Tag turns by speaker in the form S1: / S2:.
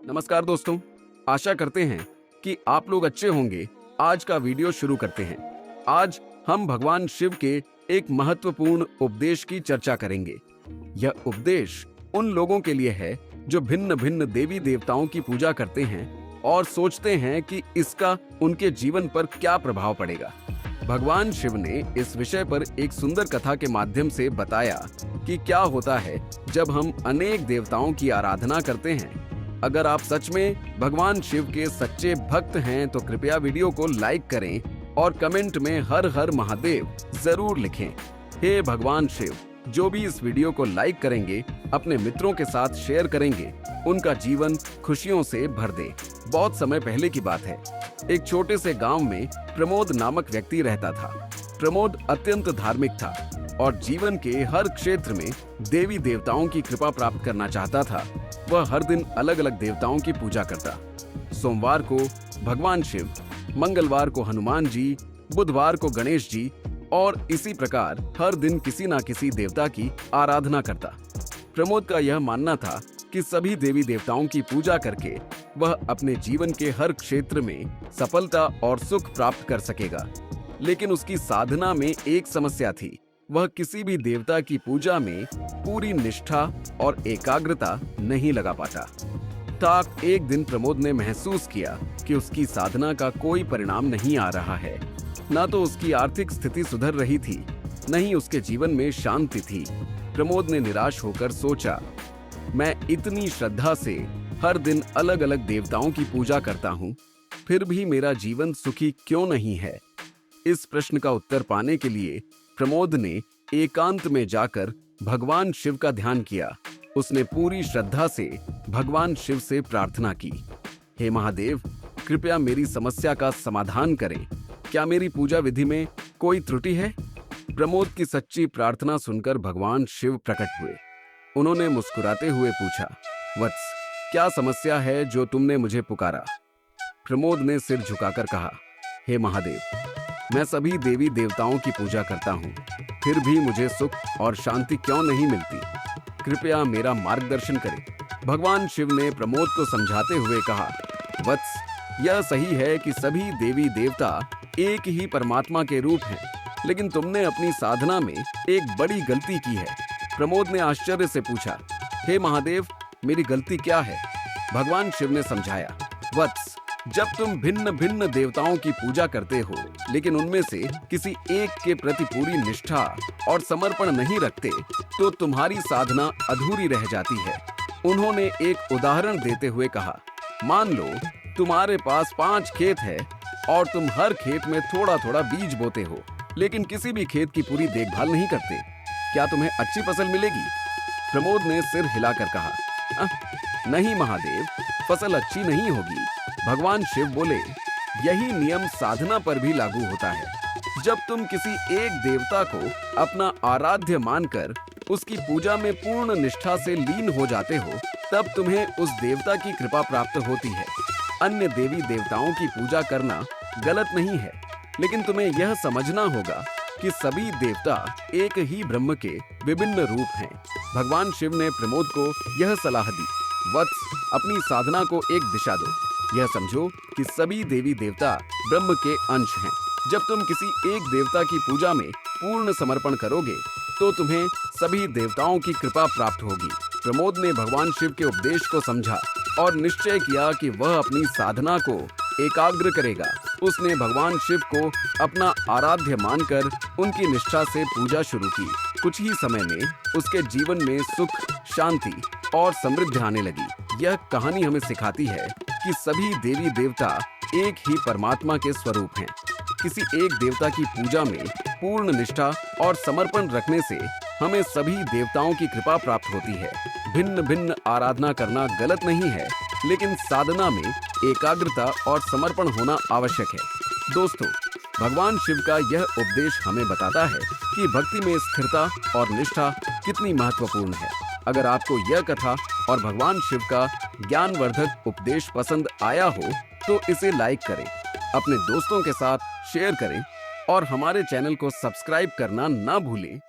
S1: नमस्कार दोस्तों, आशा करते हैं कि आप लोग अच्छे होंगे। आज का वीडियो शुरू करते हैं। आज हम भगवान शिव के एक महत्वपूर्ण उपदेश की चर्चा करेंगे। यह उपदेश उन लोगों के लिए है जो भिन्न भिन्न देवी देवताओं की पूजा करते हैं और सोचते हैं कि इसका उनके जीवन पर क्या प्रभाव पड़ेगा। भगवान शिव ने इस विषय पर एक सुंदर कथा के माध्यम से बताया कि क्या होता है जब हम अनेक देवताओं की आराधना करते हैं। अगर आप सच में भगवान शिव के सच्चे भक्त हैं तो कृपया वीडियो को लाइक करें और कमेंट में हर हर महादेव जरूर लिखें। हे भगवान शिव, जो भी इस वीडियो को लाइक करेंगे, अपने मित्रों के साथ शेयर करेंगे, उनका जीवन खुशियों से भर दे। बहुत समय पहले की बात है। एक छोटे से गांव में प्रमोद नामक व्यक्ति रहता था। प्रमोद अत्यंत धार्मिक था और जीवन के हर क्षेत्र में देवी देवताओं की कृपा प्राप्त करना चाहता था। वह हर दिन अलग अलग देवताओं की पूजा करता। सोमवार को भगवान शिव, मंगलवार को हनुमान जी, बुधवार को गणेश जी और इसी प्रकार हर दिन किसी न किसी देवता की आराधना करता। प्रमोद का यह मानना था कि सभी देवी देवताओं की पूजा करके वह अपने जीवन के हर क्षेत्र में सफलता और सुख प्राप्त कर सकेगा। लेकिन उसकी साधना में एक समस्या थी। वह किसी भी देवता की पूजा में पूरी निष्ठा और एकाग्रता नहीं लगा पाता। एक दिन प्रमोद ने महसूस किया कि उसकी साधना का कोई परिणाम नहीं आ रहा है। न तो उसकी आर्थिक स्थिति सुधर रही थी, न ही उसके जीवन में शांति थी। प्रमोद ने निराश होकर सोचा, मैं इतनी श्रद्धा से हर दिन अलग अलग देवताओं की पूजा करता हूँ, फिर भी मेरा जीवन सुखी क्यों नहीं है। इस प्रश्न का उत्तर पाने के लिए प्रमोद ने एकांत में जाकर भगवान शिव का ध्यान किया। उसने पूरी श्रद्धा से भगवान शिव से प्रार्थना की, हे महादेव, कृपया मेरी समस्या का समाधान करें। क्या मेरी पूजा विधि में कोई त्रुटि है? प्रमोद की सच्ची प्रार्थना सुनकर भगवान शिव प्रकट हुए। उन्होंने मुस्कुराते हुए पूछा, वत्स, क्या समस्या है जो तुमने मुझे पुकारा? प्रमोद ने सिर झुकाकर कहा, हे महादेव, मैं सभी देवी देवताओं की पूजा करता हूँ, फिर भी मुझे सुख और शांति क्यों नहीं मिलती? कृपया मेरा मार्गदर्शन करें। भगवान शिव ने प्रमोद को समझाते हुए कहा, वत्स, यह सही है कि सभी देवी देवता एक ही परमात्मा के रूप हैं, लेकिन तुमने अपनी साधना में एक बड़ी गलती की है। प्रमोद ने आश्चर्य से पूछा, हे महादेव, मेरी गलती क्या है? भगवान शिव ने समझाया, वत्स, जब तुम भिन्न भिन्न देवताओं की पूजा करते हो, लेकिन उनमें से किसी एक के प्रति पूरी निष्ठा और समर्पण नहीं रखते, तो तुम्हारी साधना अधूरी रह जाती है। उन्होंने एक उदाहरण देते हुए कहा, मान लो तुम्हारे पास 5 खेत है और तुम हर खेत में थोड़ा थोड़ा बीज बोते हो, लेकिन किसी भी खेत की पूरी देखभाल नहीं करते। क्या तुम्हें अच्छी फसल मिलेगी? प्रमोद ने सिर हिलाकर कहा, नहीं महादेव, फसल अच्छी नहीं होगी। भगवान शिव बोले, यही नियम साधना पर भी लागू होता है। जब तुम किसी एक देवता को अपना आराध्य मानकर उसकी पूजा में पूर्ण निष्ठा से लीन हो जाते हो, तब तुम्हें उस देवता की कृपा प्राप्त होती है। अन्य देवी देवताओं की पूजा करना गलत नहीं है, लेकिन तुम्हें यह समझना होगा कि सभी देवता एक ही ब्रह्म के विभिन्न रूप हैं। भगवान शिव ने प्रमोद को यह सलाह दी, वत्स, अपनी साधना को एक दिशा दो। यह समझो कि सभी देवी देवता ब्रह्म के अंश हैं। जब तुम किसी एक देवता की पूजा में पूर्ण समर्पण करोगे, तो तुम्हें सभी देवताओं की कृपा प्राप्त होगी। प्रमोद ने भगवान शिव के उपदेश को समझा और निश्चय किया कि वह अपनी साधना को एकाग्र करेगा। उसने भगवान शिव को अपना आराध्य मानकर उनकी निष्ठा से पूजा शुरू की। कुछ ही समय में उसके जीवन में सुख, शांति और समृद्धि आने लगी। यह कहानी हमें सिखाती है कि सभी देवी देवता एक ही परमात्मा के स्वरूप हैं। किसी एक देवता की पूजा में पूर्ण निष्ठा और समर्पण रखने से हमें सभी देवताओं की कृपा प्राप्त होती है। भिन्न भिन्न आराधना करना गलत नहीं है, लेकिन साधना में एकाग्रता और समर्पण होना आवश्यक है। दोस्तों, भगवान शिव का यह उपदेश हमें बताता है कि भक्ति में स्थिरता और निष्ठा कितनी महत्वपूर्ण है। अगर आपको यह कथा और भगवान शिव का ज्ञानवर्धक उपदेश पसंद आया हो, तो इसे लाइक करें, अपने दोस्तों के साथ शेयर करें और हमारे चैनल को सब्सक्राइब करना ना भूलें।